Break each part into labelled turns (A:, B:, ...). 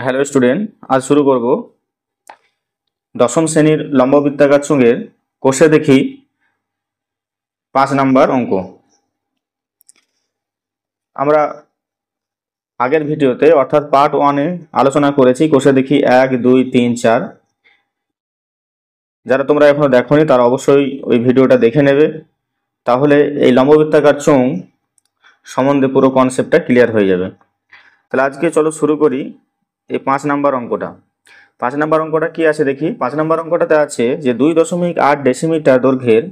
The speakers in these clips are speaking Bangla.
A: হ্যালো স্টুডেন্ট, আজ শুরু করব দশম শ্রেণীর লম্ববৃত্তাকার চোঙের কোষে দেখি 5 নাম্বার অঙ্ক। আমরা আগের ভিডিওতে অর্থাৎ পার্ট 1-এ আলোচনা করেছি কোষে দেখি 1, 2, 3, 4। যারা তোমরা এখনো দেখোনি তারা অবশ্যই ওই ভিডিওটা দেখে নেবে, তাহলে এই লম্ববৃত্তাকার চোঙ সম্বন্ধে পুরো কনসেপ্টটা ক্লিয়ার হয়ে যাবে। তাহলে আজকে চলো শুরু করি এই 5 নাম্বার অঙ্কটা। 5 নাম্বার অঙ্কটা কি আছে দেখি। 5 নাম্বার অঙ্কটাতে আছে যে 2.8 ডেসিমিটার দৈর্ঘ্যের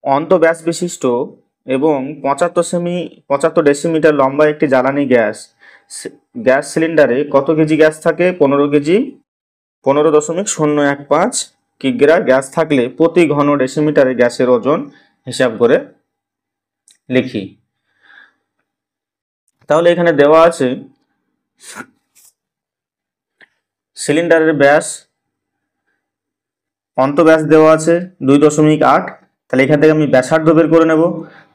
A: অন্তঃব্যাস বিশিষ্ট এবং 75 ডেসিমিটার লম্বা একটি জ্বালানি গ্যাস সিলিন্ডারে কত কেজি গ্যাস থাকে? 15 কেজি। 15.015 কিগ্রা গ্যাস থাকলে প্রতি ঘন ডেসিমিটারে গ্যাসের ওজন হিসাব করে লিখি। তাহলে এখানে দেওয়া আছে সিলিন্ডারের ব্যাস, অন্তঃব্যাস দেওয়া আছে 2.8। তাহলে এখান থেকে আমি ব্যাসার্ধ বের করে নেব,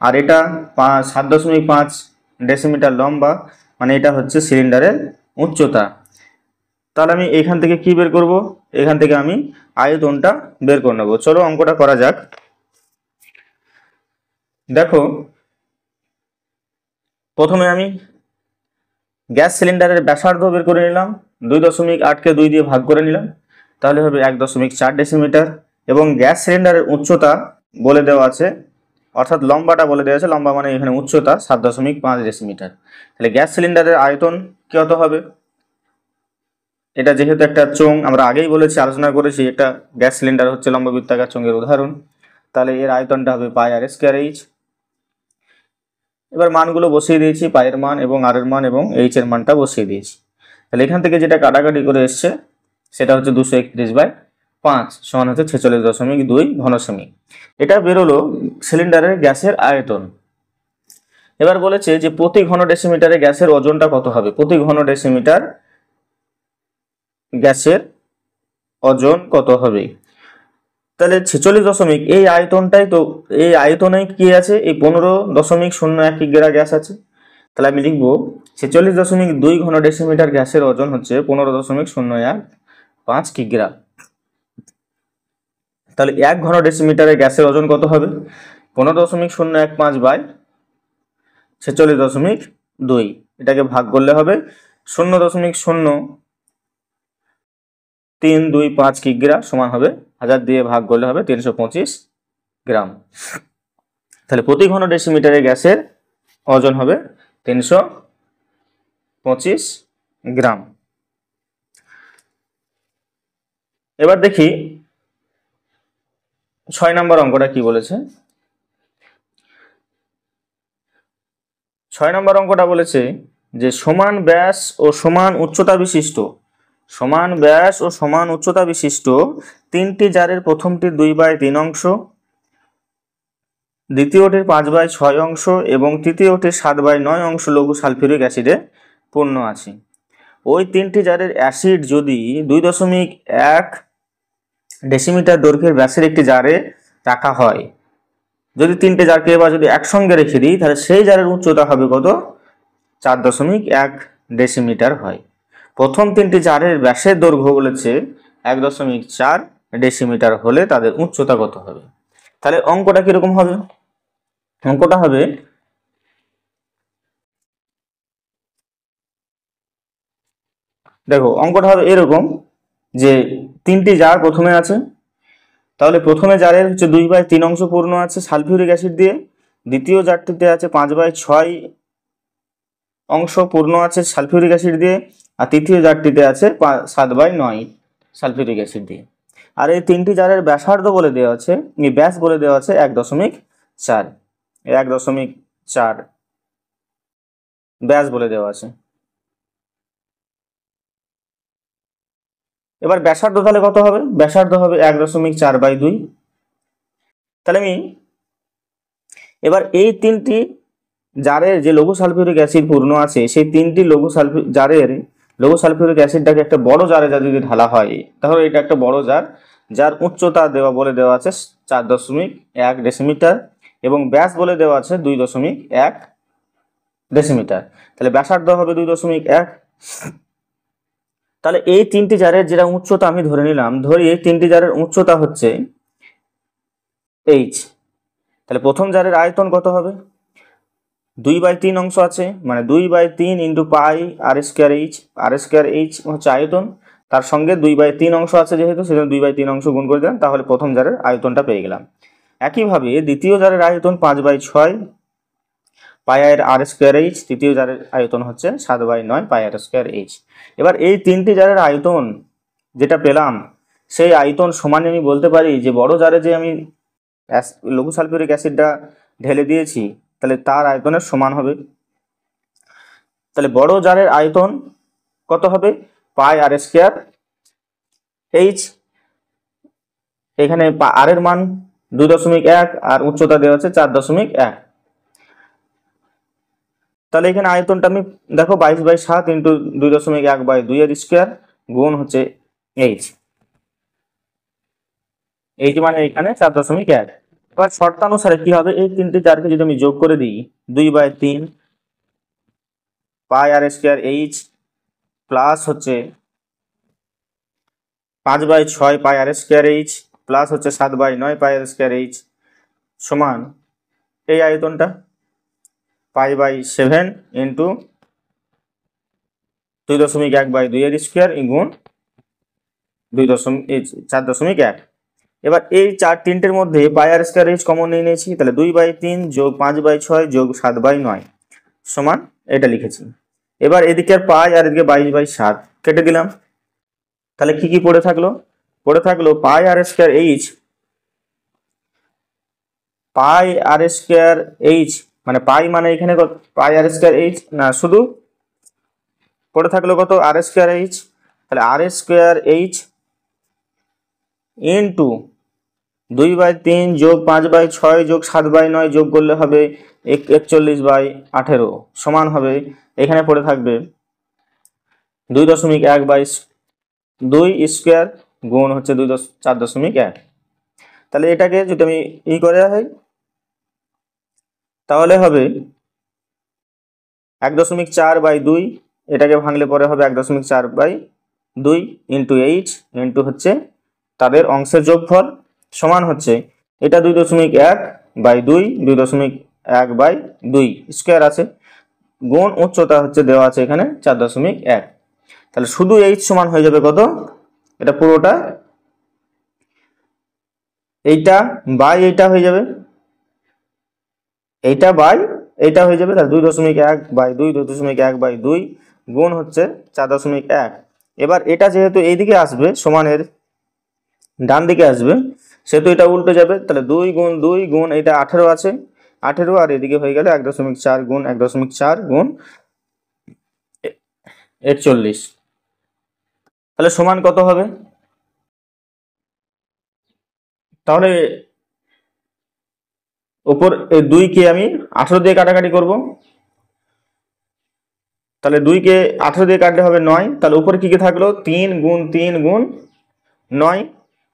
A: আর এটা 7.5 ডেসিমিটার লম্বা, মানে এটা হচ্ছে সিলিন্ডারের উচ্চতা। তাহলে আমি এখান থেকে কি বের করব? এখান থেকে আমি আয়তনটা বের করে নেব। চলো অঙ্কটা করা যাক। দেখো, প্রথমে আমি গ্যাস সিলিন্ডারের ব্যাসার্ধ বের করে নিলাম। 2.8কে 2 দিয়ে ভাগ করে নিলাম, তাহলে হবে 1.4 ডেসিমিটার। এবং গ্যাস সিলিন্ডারের উচ্চতা বলে দেওয়া আছে, অর্থাৎ লম্বাটা বলে দেওয়া আছে, লম্বা মানে এখানে উচ্চতা 7.5 ডেসিমিটার। তাহলে গ্যাস সিলিন্ডারের আয়তন কত হবে? এটা যেহেতু একটা চোঙ, আমরা আগেই বলেছি, আলোচনা করেছি, একটা গ্যাস সিলিন্ডার হচ্ছে লম্ববৃত্তাকার চোঙের উদাহরণ। তাহলে এর আয়তনটা হবে πr²h। এবার মানগুলো বসিয়ে দিয়েছি, পায়ের মান এবং আর এর মান এবং এইচ এর মানটা বসিয়ে দিয়েছি। তাহলে এখান থেকে যেটা কাটাকাটি করে এসছে সেটা হচ্ছে 231/5 সমান হচ্ছে 46.2 ঘনসেমি। এটা বেরোলো সিলিন্ডারের গ্যাসের আয়তন। এবার বলেছে যে প্রতি ঘন ডেসিমিটারে গ্যাসের ওজনটা কত হবে? প্রতি ঘন ডেসিমিটার গ্যাসের ওজন কত হবে? তাহলে 46 এই আয়তনটাই তো, এই আয়তনে কি আছে? এই 15.01 কিগ্রা গ্যাস আছে। তাহলে আমি লিখবো 46.2 ঘন ডেসিমিটার গ্যাসের ওজন হচ্ছে 15.015 কিগ্রা। তাহলে 1 ঘন ডেসিমিটারে গ্যাসের ওজন কত হবে? 15.015 বাই 46.2। এটাকে ভাগ করলে হবে 0.0325 কিগ্রা সমান হবে 1000 দিয়ে ভাগ করলে হবে 325 গ্রাম। তাহলে প্রতি ঘন ডেসিমিটারে গ্যাসের ওজন হবে 325 গ্রাম। এবার দেখি 6 নম্বর অঙ্কটা কি বলেছে। 6 নম্বর অঙ্কটা বলেছে যে সমান ব্যাস ও সমান উচ্চতা বিশিষ্ট 3টি জারের প্রথমটির 2/3 অংশ, দ্বিতীয়টির 5/6 অংশ এবং তৃতীয়টির 7/9 অংশ লঘু সালফিউরিক অ্যাসিডে পূর্ণ আছে। ওই 3টি জারের অ্যাসিড যদি 2.1 ডেসিমিটার দৈর্ঘ্যের ব্যাসের একটি জারে রাখা হয়, যদি 3টে জারকে এবার যদি একসঙ্গে রেখে দিই, তাহলে সেই জারের উচ্চতা হবে কত? 4.1 ডেসিমিটার হয়। প্রথম 3টি জারের ব্যাসের দৈর্ঘ্য বলেছে 1.4 ডেসিমিটার হলে তাদের উচ্চতা কত হবে? তাহলে অঙ্কটা কিরকম হবে? অঙ্কটা হবে, দেখো অঙ্কটা হবে এরকম যে 3টি জার প্রথমে আছে। তাহলে প্রথমে জারের হচ্ছে 2/3 অংশ পূর্ণ আছে সালফিউরিক অ্যাসিড দিয়ে, দ্বিতীয় জারটিতে আছে 5/6 অংশ পূর্ণ আছে সালফিউরিক অ্যাসিড দিয়ে, আর তৃতীয় জারটিতে আছে 7/9 সালফিউরিক অ্যাসিড দিয়ে। আর এই 3টি জারের ব্যাসার্ধ বলে দেওয়া আছে, এই ব্যাস বলে দেওয়া আছে 1.4 ব্যাস বলে দেওয়া আছে। এবার ব্যাসার্ধ তাহলে কত হবে? ব্যাসার্ধ হবে 1.4/2। তাহলে আমি এবার এই 3টি জারের যে লঘু সালফিউরিক অ্যাসিড পূর্ণ আছে, সেই 3টি জারের লঘু সালফিউরিক অ্যাসিডটাকে একটা বড় জারে যদি ঢালা হয়, তাহলে এটা একটা বড় জার, যার উচ্চতা বলে দেওয়া আছে 4.1 ডেসিমিটার এবং ব্যাস বলে দেওয়া আছে 2.1 ডেসিমিটার। তাহলে ব্যাসার্ধ হবে 2.1। তাহলে এই তিনটি জারের যেটা উচ্চতা আমি ধরে নিলাম, ধরি এই তিনটি জারের উচ্চতা হচ্ছে এইচ। তাহলে প্রথম জারের আয়তন কত হবে? 2/3 অংশ আছে, মানে 2/3 ইন্টু পাই আর স্কোয়ার এইচ। আর স্কোয়ার এইচ হচ্ছে আয়তন, তার সঙ্গে 2/3 অংশ আছে যেহেতু, সেজন্য 2/3 অংশ গুণ করে দিলাম, তাহলে প্রথম জারের আয়তনটা পেয়ে গেলাম। একইভাবে দ্বিতীয় জারের আয়তন 5/6 পাই আর স্কোয়ার এইচ, তৃতীয় জারের আয়তন হচ্ছে 7/9 পাই আর স্কোয়ার এইচ। এবার এই তিনটি জারের আয়তন যেটা পেলাম, সেই আয়তন সমান আমি বলতে পারি যে বড় জারে যে আমি লঘু সালফিউরিক অ্যাসিডটা ঢেলে দিয়েছি, তাহলে তার আয়তনের সমান হবে। তাহলে বড় জারের আয়তন কত হবে? পাই আর স্কোয়ার এইচ। এখানে আর এর মান 2.1 আর উচ্চতা দেওয়া আছে 4.1। তাহলে এখানে আয়তনটা আমি দেখো 22/7 ইন্টু 2.1/2 এর স্কোয়ার গুণ হচ্ছে এইচ। এইচ মানে এখানে 4.1। এবার শর্তানুসারে কি হবে? এই তিনটি জারকে যদি আমি যোগ করে দিই, 2/3 পাই আর স্কোয়ার এইচ প্লাস হচ্ছে 5/6 পাই আর স্কোয়ার এইচ প্লাস হচ্ছে 7/9 পাই আর স্কোয়ার এইচ সমান এই আয়তনটা π/7 ইন্টু 2.1/2 এর স্কোয়ার গুণ 4.1। এবার এই তিনটের মধ্যে পাই আর স্কোয়ার এইচ কমন নিয়ে নিয়েছি, তাহলে 2/3 যোগ 5/6 যোগ 7/9 সমান এটা লিখেছি। এবার এদিকে আর পাই আর এদিকে 22/7 কেটে দিলাম। তাহলে কি কি পড়ে থাকলো? পড়ে থাকলো পাই আর স্কোয়ার এইচ, পাই আর স্কোয়ার এইচ মানে পাই মানে এখানে পাই আর স্কোয়ার এইচ না, শুধু পড়ে থাকলো কত? আর স্কোয়ার এইচ। তাহলে আর স্কোয়ার এইচ ইন্টু 2/3 যোগ 5/6 যোগ 7/9 যোগ করলে হবে 41/18 সমান হবে, এখানে পড়ে থাকবে 2.1/2 স্কোয়ার গুণ হচ্ছে 4.1। তাহলে এটাকে যদি আমি করে হয়, তাহলে হবে 1.4/2, এটাকে ভাঙলে পরে হবে 1.4/2 ইন্টু এইচ ইন্টু হচ্ছে তাদের অংশের যোগফল সমান হচ্ছে এটা 2.1/2 2.1/2 স্কোয়ার আছে গুণ উচ্চতা হচ্ছে দেওয়া আছে এখানে 4.1। তাহলে শুধু এইচ সমান হয়ে যাবে কত? এটা পুরোটা এইটা বাই এইটা হয়ে যাবে, এইটা বাই এইটা হয়ে যাবে। তাহলে 2.1/2 2.1/2 গুণ হচ্ছে 4.1। এবার এটা যেহেতু এইদিকে আসবে, সমানের ডান দিকে আসবে, সেহেতু এটা উল্টে যাবে। তাহলে 2 গুণ এটা 18 আছে, 18 আর এদিকে হয়ে গেল 1.4 গুণ 1.4 গুণ 41। তাহলে সমান কত হবে? তাহলে উপর 2 কে আমি 18 দিয়ে কাটাকাটি করব, তাহলে 2 কে 18 দিয়ে কাটলে হবে 9। তাহলে উপরে কি কি থাকলো? 3 গুণ 3 গুণ 9,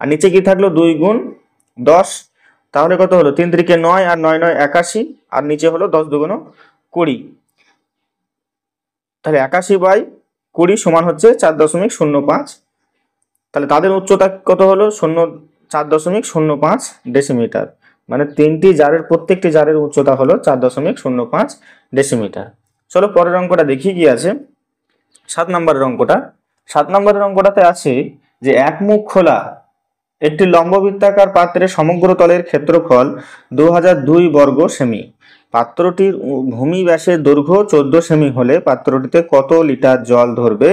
A: আর নিচে কি থাকলো? 2 গুণ 10। তাহলে কত হলো? 3 3 9 আর 9 9 81, আর নিচে হলো 10 2 20। তাহলে 81/20 সমান হচ্ছে 4.05। তাহলে তাদের উচ্চতা কত হলো? 4.05 ডেসিমিটার। মানে তিনটি জারের প্রত্যেকটি জারের উচ্চতা হলো 4.05 ডেসিমিটার। চলো পরের অঙ্কটা দেখি কি আছে। 7 নম্বরের অঙ্কটা। 7 নম্বরের অঙ্কটাতে আছে যে এক মুখ খোলা একটি লম্ববৃত্তাকার পাত্রের সমগ্র তলের ক্ষেত্রফল 2002 বর্গ সেমি। পাত্রটির ভূমি ব্যাসের দৈর্ঘ্য 14 সেমি হলে পাত্রটিতে কত লিটার জল ধরবে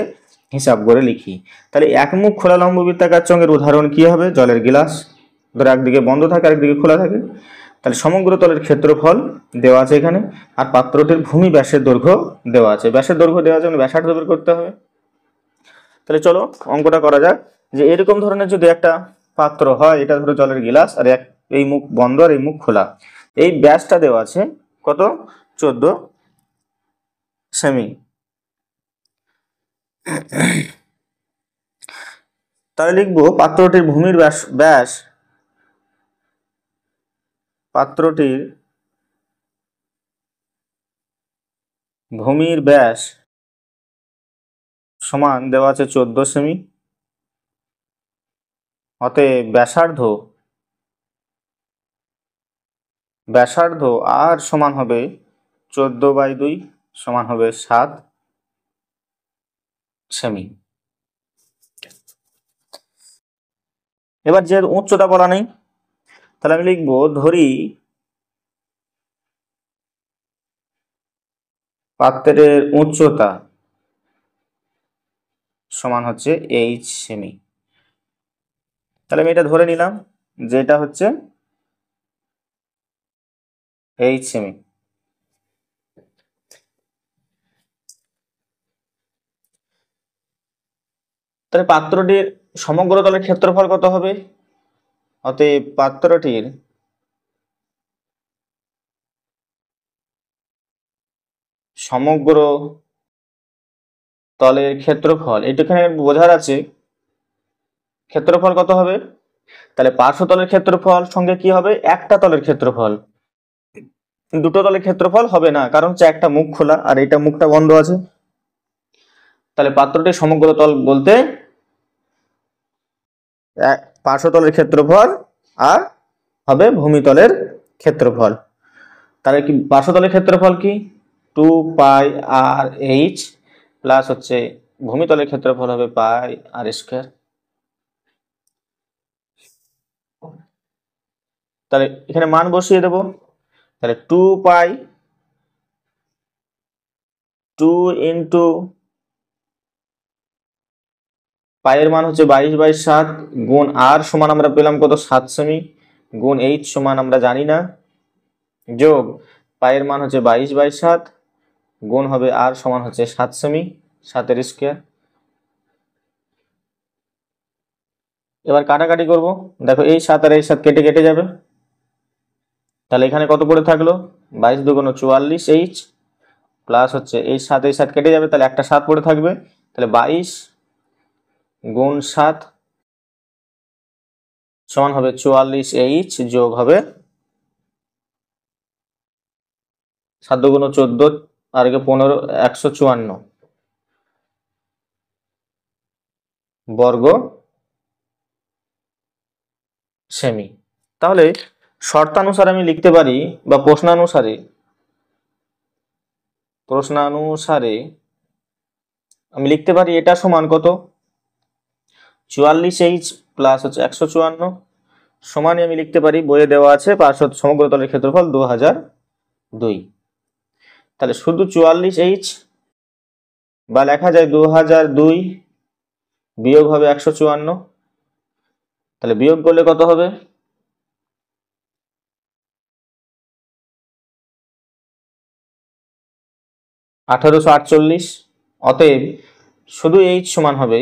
A: হিসাব করে লিখি। তাহলে এক মুখ খোলা লম্ববৃত্তাকার চোঙের উদাহরণ কি হবে? জলের গিলাস, ধরো একদিকে বন্ধ থাকে আরেকদিকে খোলা থাকে। তাহলে সমগ্র তলের ক্ষেত্রফল দেওয়া আছে এখানে, আর পাত্রটির ভূমি ব্যাসের দৈর্ঘ্য দেওয়া আছে। ব্যাসের দৈর্ঘ্য দেওয়া আছে, ব্যাসার্ধ বের করতে হবে। তাহলে চলো অঙ্কটা করা যাক। যে এরকম ধরনের যদি একটা পাত্র হয়, এটা ধরো জলের গিলাস, আর এই মুখ বন্ধ আর এই মুখ খোলা, এই ব্যাসটা দেওয়া আছে কত? 14 সেমি। তাহলে লিখবো পাত্রটির ভূমির ব্যাস পাত্রটির ভূমির ব্যাস সমান দেওয়া আছে 14 সেমি, অতএব ব্যাসার্ধ আর সমান হবে 14/2 সমান হবে 7 সেমি। এবার যে উচ্চতা বলা নেই, তাহলে আমি লিখবো, ধরি পাত্রের উচ্চতা সমান হচ্ছে h সেমি। তাহলে আমি এটা ধরে নিলাম যে এটা হচ্ছে h সেমি। তাহলে পাত্রটির সমগ্র তলের ক্ষেত্রফল কত হবে? অতএব পাত্রটির সমগ্র তলের ক্ষেত্রফল, এটাখানে বোঝার আছে ক্ষেত্রফল কত হবে। তাহলে পার্শ্ব তলের ক্ষেত্রফল সঙ্গে কি হবে? একটা তলের ক্ষেত্রফল। দুটো তলের ক্ষেত্রফল হবে না, কারণ হচ্ছে একটা মুখ খোলা আর এটা মুখটা বন্ধ আছে। তাহলে পাত্রটির সমগ্র তল বলতে পার্শ্ব তলের ক্ষেত্রফল আর হবে ভূমিতলের ক্ষেত্রফল। তাহলে কি পার্শ্ব তলের ক্ষেত্রফল কি? 2πr/h প্লাস হচ্ছে ভূমিতলের ক্ষেত্রফল হবে πr²। তাহলে এখানে মান বসিয়ে দেব। তাহলে 2 ইন্টু পায়ের মান হচ্ছে 22/7 গুণ আর সমান আমরা পেলাম কত? 7 সেমি, গুণ h সমান আমরা জানি না, যোগ পায়ের মান হচ্ছে 22/7 গুণ হবে আর সমান হচ্ছে 7 সেমি, 7/²। এবার কাটাকাটি করব। দেখো এই 7 আর এই 7 কেটে কেটে যাবে। তাহলে এখানে কত পড়ে থাকলো? 22 × 2 = 44h প্লাস হচ্ছে এই 7 এই 7 কেটে যাবে, তাহলে একটা 7 পড়ে থাকবে। তাহলে 22 গুণ 7 সমান হবে 44h যোগ হবে 7 × 2 = 14 আর 15 154 বর্গ সেমি। তাহলে শর্তানুসারে আমি লিখতে পারি, বা প্রশ্নানুসারে আমি লিখতে পারি এটা সমান কত? 44h প্লাস হচ্ছে 154 সমানই আমি লিখতে পারি, বইয়ে দেওয়া আছে পার্শ্ব সমগ্র তলের ক্ষেত্রফল 2002। তাহলে শুধু 44h বা লেখা যায় 2002 বিয়োগ হবে 154। তাহলে বিয়োগ করলে কত হবে? 1848। অতএব শুধু h সমান হবে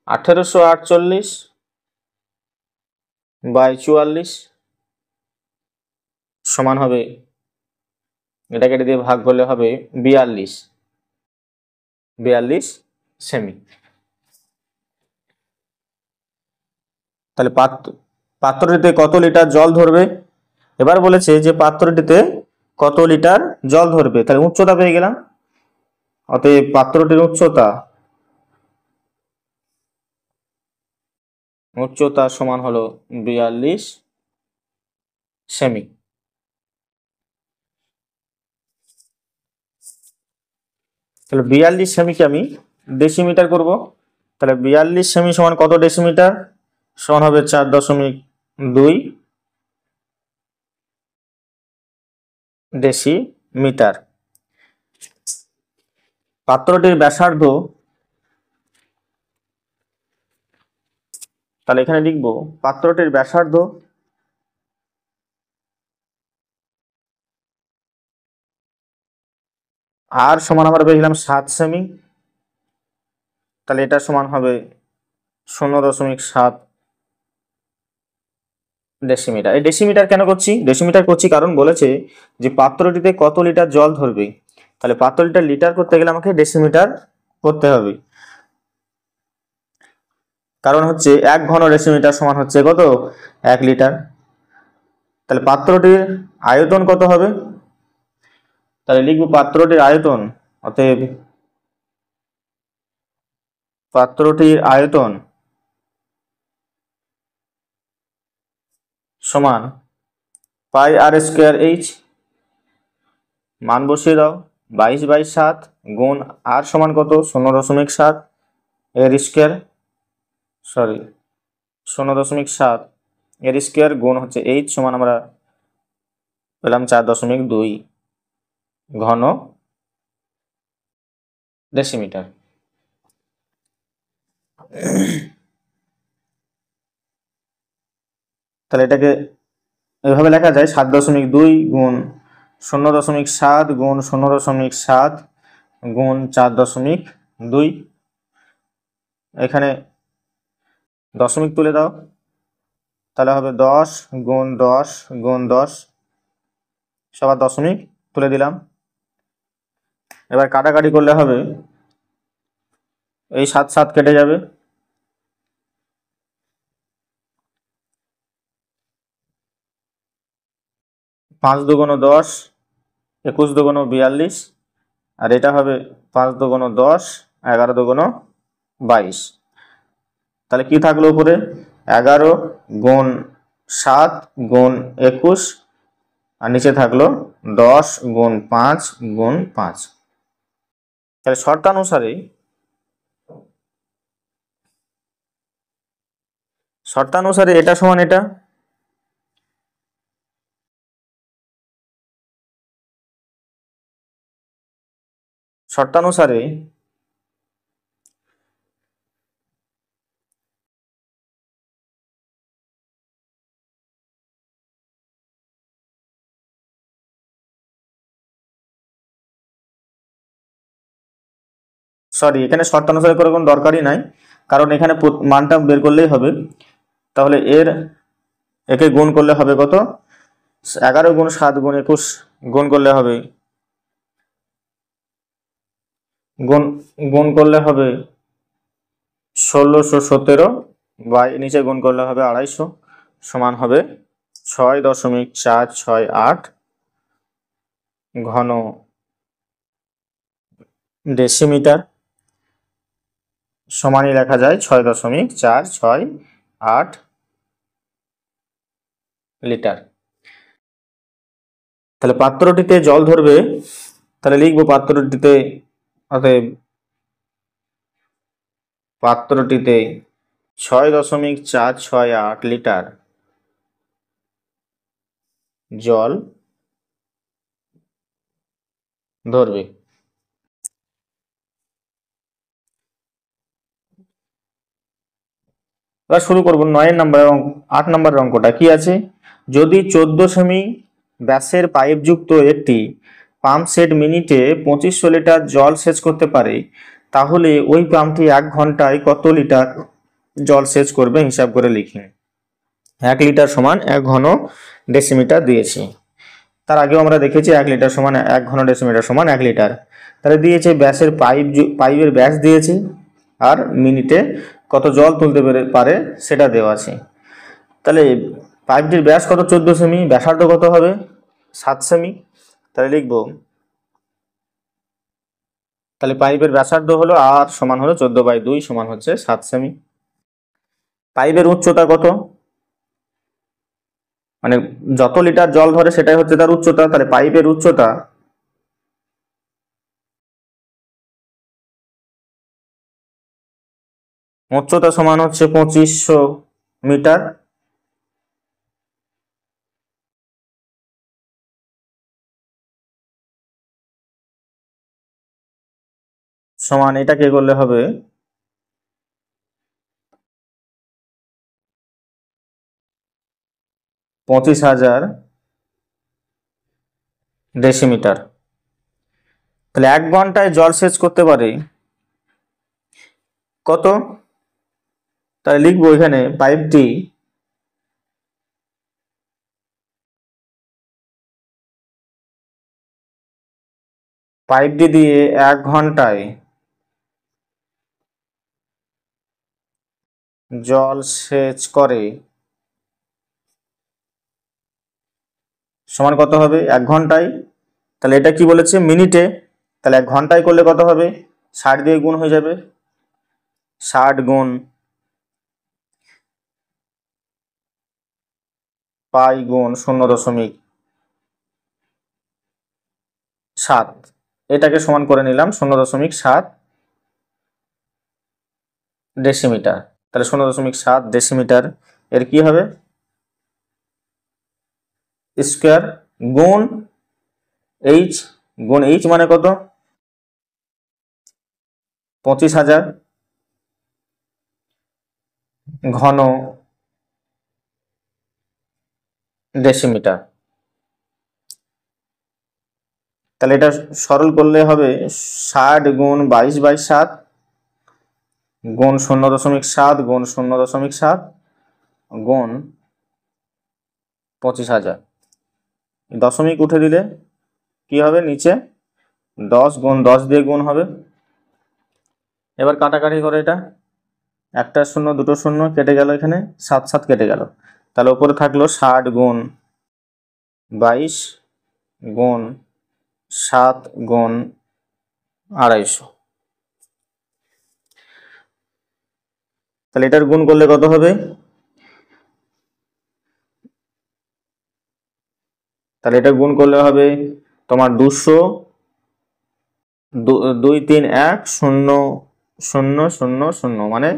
A: 1848/44 সমান হবে, এটা কেটে দিয়ে ভাগ করলে হবে 42 সেমি। তাহলে পাত্রটিতে কত লিটার জল ধরবে? এবার বলেছে যে পাত্রটিতে কত লিটার জল ধরবে। তাহলে উচ্চতা পেয়ে গেলাম, অতএব পাত্রটির উচ্চতা সমান হলো 42 সেমি। তাহলে 42 সেমিকে আমি ডেসিমিটার করব। তাহলে 42 সেমি সমান কত ডেসিমিটার? সমান হবে 4.2 ডেসিমিটার। পাত্রটির ব্যাসার্ধ, তাহলে এখানে লিখব পাত্রটির ব্যাসার্ধ আর সমান আমরা পেয়েছিলাম 7 সেমি, তাহলে এটা সমান হবে 0.7 ডেসিমিটার। এই ডেসিমিটার কেন করছি? ডেসিমিটার করছি কারণ বলেছে যে পাত্রটিতে কত লিটার জল ধরবে। তাহলে পাত্রটিটা লিটার করতে গেলে আমাকে ডেসিমিটার করতে হবে, কারণ হচ্ছে 1 ঘন ডেসিমিটার সমান হচ্ছে কত? 1 লিটার। তাহলে পাত্রটির আয়তন কত হবে? তাহলে লিখব পাত্রটির আয়তন অতএব পাত্রটির আয়তন সমান পাই আর স্কোয়ার এইচ, মান বসিয়ে দাও 22/7 গুণ আর সমান কত 0.7 এর স্কোয়ার, সরি 0.7 এর স্কোয়ার গুণ হচ্ছে এইচ সমান আমরা পেলাম 4.2 ঘন ডেসিমিটার। তাহলে এটাকে এভাবে লেখা যায় 7.2 গুণ 0.7 গুণ 0.7 গুণ 4.2, এখানে দশমিক তুলে দাও, তাহলে হবে 10 গুণ 10 গুণ 10, সবার দশমিক তুলে দিলাম। এবার কাটাকাটি করলে হবে এই 7 7 কেটে যাবে, 5 দুগুণ 10, 21 দুগুণ 42, আর এটা হবে 5 দুগুণ 10, 11 দুগুণ 22। তাহলে কি থাকলো উপরে 11 গুণ 7 গুণ 21, আর নিচে থাকলো 10 গুণ 5 গুণ 5। তাহলে শর্তানুসারে এটা সমান এটা, শর্তানুসারে এখানে শর্তানুসারে করে কোনো দরকারই নাই, কারণ এখানে মানটা বের করলেই হবে। তাহলে একে গুণ করলে হবে কত 11 গুণ 7 গুণ 21 গুণ করলে হবে গুণ করলে হবে 1617, বা নিচে গুণ করলে হবে 250, সমান হবে 6.468 ঘন ডেসিমিটার, সমানই লেখা যায় 6.468 লিটার। তাহলে পাত্রটিতে জল ধরবে, তাহলে লিখবো পাত্রটিতে, অতএব পাত্রটিতে 6.468 লিটার জল ধরবে। এবার শুরু করবো 9 নম্বর এবং 8 নম্বরের অঙ্কটা। কি আছে, যদি 14 সেমি ব্যাসের পাইপযুক্ত একটি পাম্প সেট মিনিটে 2500 লিটার জল সেচ করতে পারে, তাহলে ওই পাম্পটি 1 ঘন্টায় কত লিটার জল সেচ করবে হিসাব করে লিখি। 1 লিটার সমান 1 ঘন ডেসিমিটার দিয়েছি, তার আগেও আমরা দেখেছি 1 লিটার সমান 1 ঘন ডেসিমিটার সমান 1 লিটার। তাহলে দিয়েছে ব্যাসের পাইপের ব্যাস দিয়েছে, আর মিনিটে কত জল তুলতে পারে সেটা দেওয়া আছে। তাহলে পাইপটির ব্যাস কত 14 সেমি, ব্যাসার্ধ কত হবে 7 সেমি। তাহলে লিখবো, তাহলে পাইপের ব্যাসার্ধ হলো আর সমান হলো 14/2 সমান হচ্ছে 7 সেমি। পাইপের উচ্চতা কত, মানে যত লিটার জল ধরে সেটাই হচ্ছে তার উচ্চতা, তাহলে পাইপের উচ্চতা সমান হচ্ছে 2500 মিটার। সমান এটাকে করলে হবে 25,000 ডেসিমিটার। তাহলে 1 ঘন্টায় জল সেচ করতে পারে কত, তাহলে লিখবো এখানে পাইপটি দিয়ে 1 ঘন্টায় জল সেচ করে সমান কত হবে 1 ঘন্টায়। তাহলে এটা কি বলেছে মিনিটে, তাহলে 1 ঘন্টায় করলে কত হবে? 60 দিয়ে গুণ হয়ে যাবে, 60 গুণ পাই গুণ 0.7, এটাকে সমান করে নিলাম 0.7 ডেসিমিটার। তাহলে 0.7 ডেসিমিটার এর কি হবে? স্কোয়ার গুণ এইচ, গুণ এইচ মানে কত? 25,000 ঘন ডেসিমিটার। তাহলে এটা সরল করলে হবে 60 গুণ 22/7 গুণ 0.7 গুণ 0.7 গুণ 25,000। দশমিক উঠে দিলে কি হবে? নিচে 10 গুণ 10 দিয়ে গুণ হবে। এবার কাটাকাটি করে এটা, একটা শূন্য দুটো শূন্য কেটে গেল, এখানে 7 7 কেটে গেল। তাহলে উপরে থাকলো 60 গুণ 22 গুণ 7 গুণ 250। তাহলে এটার গুণ করলে কত হবে? তাহলে এটা গুণ করলে হবে তোমার 200, 2 3 1 0 0 0 0, মানে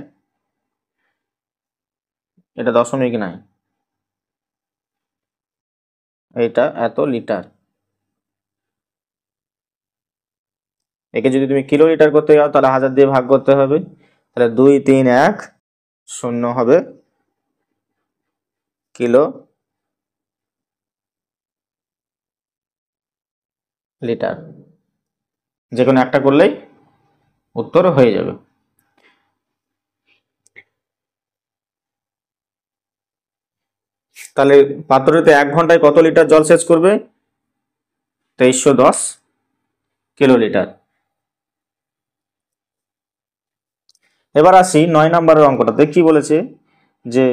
A: এটা দশমিক নাই, এটা এত লিটার। একে যদি তুমি কিলো লিটার করতে যাও তাহলে 1000 দিয়ে ভাগ করতে হবে। তাহলে 2 3 1 0 হবে কিলো লিটার। যে কোনো একটা করলেই উত্তর হয়ে যাবে। তাহলে পাত্রটিতে 1 ঘন্টায় কত লিটার জল সেচ করবে? 2310 কিলো লিটার। এবার আসি 9 নম্বরের অঙ্কটাতে। কি বলেছে যে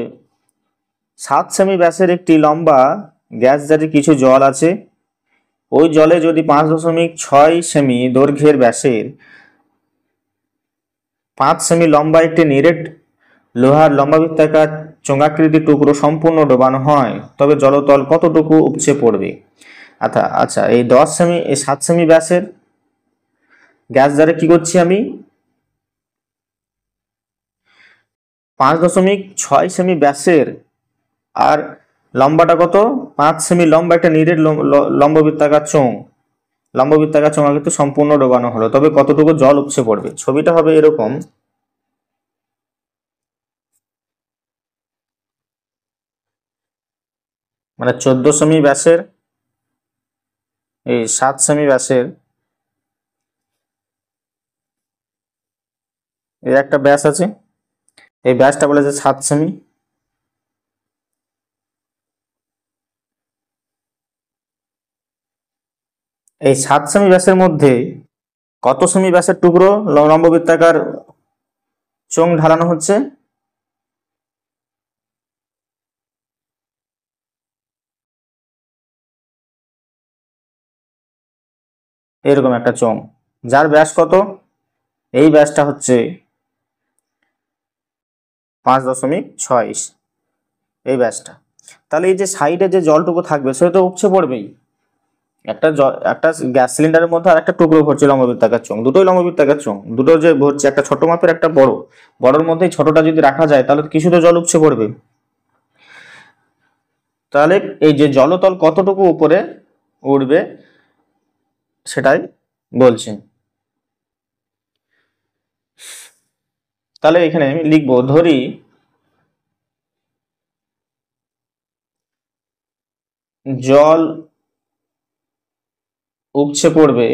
A: 7 সেমি ব্যাসের একটি লম্বা গ্যাস জারে কিছু জল আছে। ওই জলে যদি 5.6 সেমি দৈর্ঘ্যের ব্যাসের 5 সেমি লম্বা একটি নিরেট লোহার লম্বাবৃত্তাকার চোঙাকৃতি টুকরো সম্পূর্ণ ডোবানো হয়, তবে জলতল কতটুকু উপচে পড়বে? আচ্ছা, এই 10 সেমি, এই 7 সেমি ব্যাসের গ্যাস জারে কি করছি আমি? 5.6 সেমি ব্যাসের, আর লম্বাটা কত? 5 সেমি লম্বা একটা নিরেট লম্ববৃত্তাকার চোঙা কিন্তু সম্পূর্ণ ডোবানো হলো, তবে কতটুকু জল উপচে পড়বে? ছবিটা হবে এরকম। মানে 14 সেমি ব্যাসের, এই 7 সেমি ব্যাসের এই একটা ব্যাস আছে, এই ব্যাসটা বলেছে 7 সেমি। এই 7 সেমি ব্যাসের মধ্যে কত সেমি ব্যাসের টুকরো লম্ববৃত্তাকার চোঙ ঢালানো হচ্ছে? এরকম একটা চোঙ, যার ব্যাস কত? এই ব্যাসটা হচ্ছে 5.6, এই ব্যাসটা। তাহলে এই যে সাইডে যে জলটুকু থাকবে সেটা তো উপচে পড়বেই। একটা গ্যাস সিলিন্ডারের মধ্যে আর একটা টুকরো ভরছে লম্ববৃত্তাকার চোঙ, দুটোই লম্ববৃত্তাকার চোঙ, দুটো যে ভরছে, একটা ছোট মাপের একটা বড়, বড়র মধ্যেই ছোটটা যদি রাখা যায় তাহলে কিছু তো জল উপচে পড়বে। তাহলে এই যে জলতল কতটুকু উপরে উঠবে সেটাই বলছে। তাহলে এখানে আমি লিখবো, ধরি জল উপচে পড়বে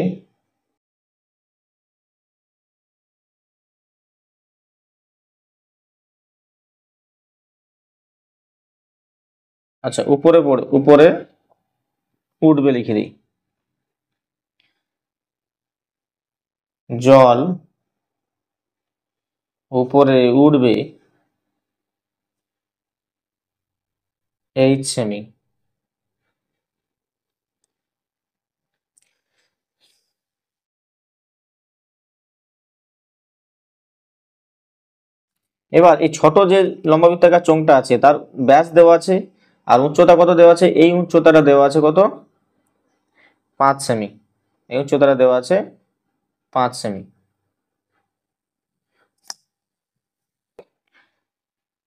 A: আচ্ছা উপরে উঠবে, লিখে দিই, জল উপরে উঠবে 8 সেমি। এবার এই ছোট যে লম্ববৃত্তাকার চোঙটা আছে তার ব্যাস দেওয়া আছে আর উচ্চতা কত দেওয়া আছে, এই উচ্চতাটা দেওয়া আছে কত 5 সেমি, এই উচ্চতাটা দেওয়া আছে 5 সেমি।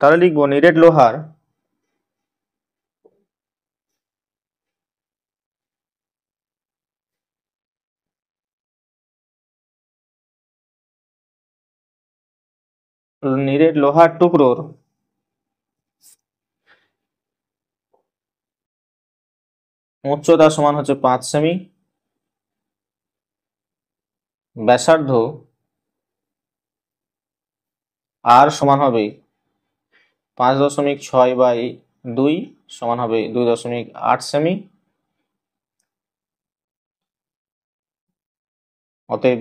A: তাহলে লিখবো নিরেট লোহার টুকরোর উচ্চতা সমান হচ্ছে 5 সেমি, ব্যাসার্ধ আর সমান হবে 5.6/2 সমান হবে 2.8 সেমি। অতএব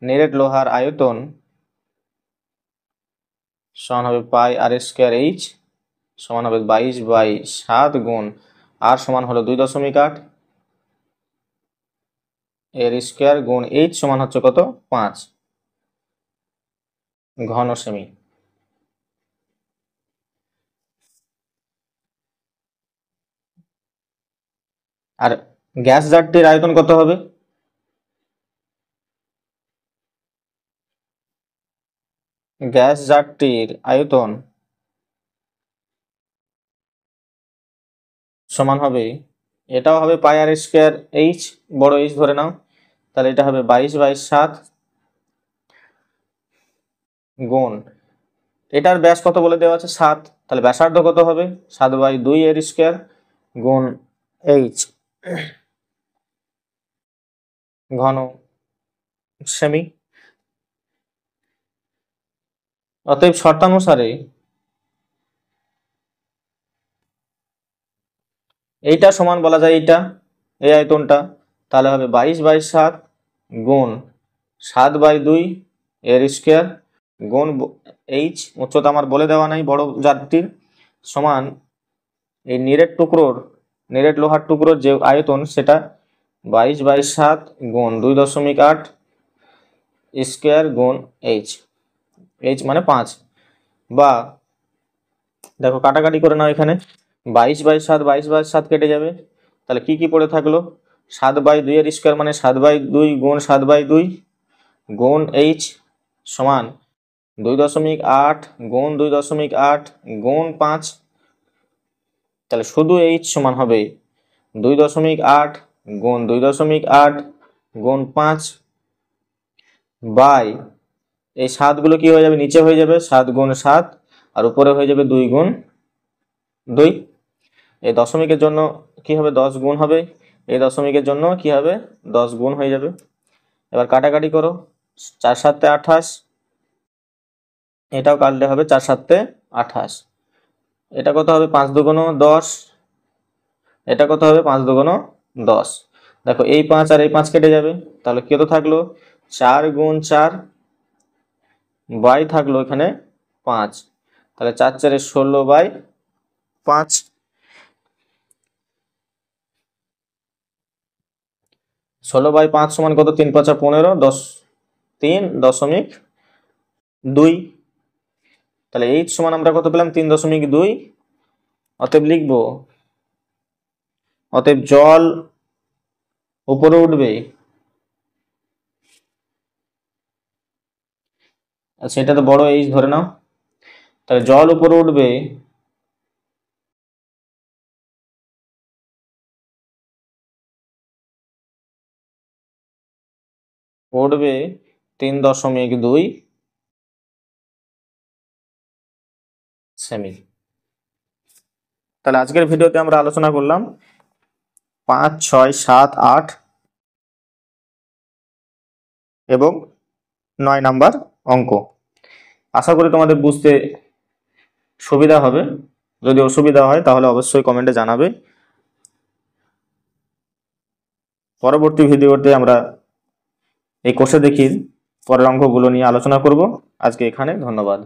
A: নিরেট লোহার আয়তন সমান হবে πr²h সমান হবে 22/7 গুণ আর সমান হলো 2.8 এর স্কোয়ার গুণ h সমান হচ্ছে কত 5 ঘন সেমি। আর গ্যাস জারটির আয়তন কত হবে, গ্যাস জারটির আয়তন সমান হবে, এটাও হবে πr²h, বড় h ধরে নাও, তাহলে এটা হবে 22/7 গুণ এটার ব্যাস কত বলে দেওয়া আছে 7, তাহলে ব্যাসার্ধ কত হবে 7/2 এর স্কোয়ার গুণ h ঘন সেমি। অতএব শর্তানুসারে এইটা সমান বলা যায় এইটা, এই আয়তনটা, তাহলে হবে 22/7 গুণ 7/2 এর স্কোয়ার গুণ h, উচ্চতা আমার বলে দেওয়া নাই বড় জারটির, সমান এই নিরেট লোহার টুকরোর যে আয়তন সেটা 22/7 গুণ 2.8 স্কোয়ার গুণ h মানে 5, বা দেখো কাটাকাটি করে নাও, এখানে 22/7 কেটে যাবে, তাহলে কি কি পড়ে থাকলো 7/2 এর স্কোয়ার মানে 7/2 গুণ 7/2 গুণ h সমান 2.8 গুণ 2.8 গুণ 5, তাহলে শুধু h সমান হবে 2.8 গুণ 2.8 গুণ 5 বাই এই 7 গুলো কি হয়ে যাবে নিচে হয়ে যাবে 7 গুণ 7 আর উপরে হয়ে যাবে 2 গুণ 2, এই দশমিকের জন্য কি হবে 10 গুণ হবে, এই দশমিকের জন্য কি হবে 10 গুণ হয়ে যাবে। এবার কাটাকাটি করো, 4 7 28, এটাও কাটলে হবে 4 7 28, এটা কত হবে 5 2 10, এটা কত হবে 5 2 10, দেখো এই 5 আর এই 5 কেটে যাবে, তাহলে কত থাকলো 4 গুণ 4 বাই থাকলো এখানে 5, তাহলে 4 4 16/5, 16/5 সমান কত 3 5 15 10 3.2, তাহলে h সমান আমরা কত পেলাম 3.2। অতএব লিখবো, অতএব জল উপরে উঠবে, আচ্ছা এটা তো বড় h ধরে নাও, তাহলে জল উপরে উঠবে 3.2 সেমি। তাহলে আজকের ভিডিওতে আমরা আলোচনা করলাম 5 6 7 8 এবং 9 নাম্বার অঙ্ক। আশা করি তোমাদের বুঝতে সুবিধা হবে, যদি অসুবিধা হয় তাহলে অবশ্যই কমেন্টে জানাবে। পরবর্তী ভিডিওতে আমরা এই কোষে দেখি পরের অঙ্কগুলো নিয়ে আলোচনা করব। আজকে এখানে, ধন্যবাদ।